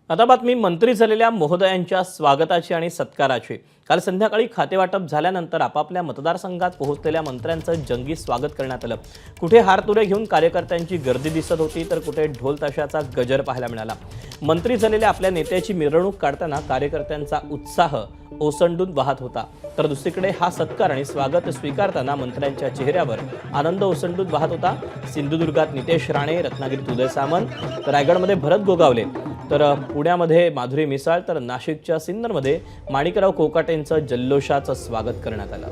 आता बातमी मंत्री झालेल्या महोदयांच्या स्वागताची आणि सत्काराची। काल संध्याकाळी खातेवाटप झाल्यानंतर आपापल्या मतदारसंघात पोहोचलेल्या मंत्र्यांचं जंगी स्वागत करण्यात आलं। कुठे हारतुरे घेऊन कार्यकर्त्यांची गर्दी दिसत होती तर कुठे ढोल ताशाचा गजर पाहायला मिळाला। मंत्री झालेल्या आपल्या नेत्याची मिरवणूक काढताना कार्यकर्त्यांचा उत्साह ओसंडून वाहत होता, तर दुसरीकडे हा सत्कार आणि स्वागत स्वीकारताना मंत्र्यांच्या चेहऱ्यावर आनंद ओसंडून वाहत होता। सिंधुदुर्गात नितेश राणे, रत्नागिरीत उदय सामंत, तर रायगडमध्ये भरत गोगावले, तर पुण्यामध्ये माधुरी मिसाळ, तर नाशिकच्या सिन्नरमध्ये माणिकराव कोकाटेंचं जल्लोषाचं स्वागत करण्यात आलं।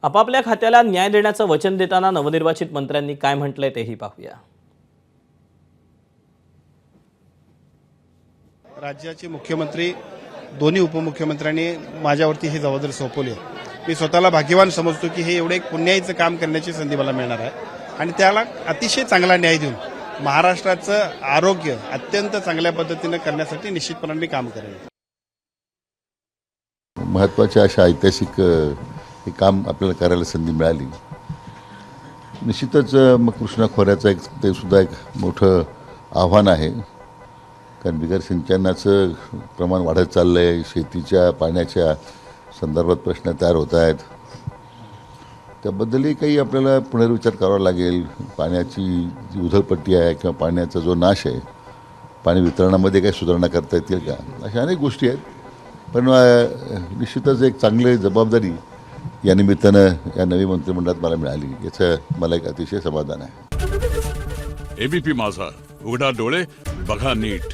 आपापल्या खात्याला न्याय देण्याचं वचन देताना नवनिर्वाचित मंत्र्यांनी काय म्हटलंय तेही पाहूया। राज्याचे मुख्यमंत्री दोन्ही उपमुख्यमंत्र्यांनी माझ्यावरती ही जबाबदारी सोपवली आहे। मी स्वतःला भाग्यवान समजतो की हे एवढे एक पुण्याईचं काम करण्याची संधी मला मिळणार आहे आणि त्याला अतिशय चांगला न्याय देऊन महाराष्ट्राचं आरोग्य अत्यंत चांगल्या पद्धतीने करण्यासाठी निश्चितपणे मी काम करेन। महत्त्वाच्या अशा ऐतिहासिक हे काम आपल्याला करायला संधी मिळाली। निश्चितच मग कृष्णा खोऱ्याचं ते सुद्धा एक मोठं आव्हान आहे, कारण बिगर सिंचनाचं प्रमाण वाढत चाललं आहे। शेतीच्या पाण्याच्या संदर्भात प्रश्न तयार होत आहेत, त्याबद्दलही काही आपल्याला पुनर्विचार करावा लागेल। पाण्याची जी उधळपट्टी आहे किंवा पाण्याचा जो नाश आहे, पाणी वितरणामध्ये काही सुधारणा करता येतील का, अशा अनेक गोष्टी आहेत। पण निश्चितच एक चांगली जबाबदारी या निमित्तानं या नवीन मंत्रिमंडळात मला मिळाली, याचं मला एक अतिशय समाधान आहे। एबीपी माझा, उघडा डोळे बघा नीट।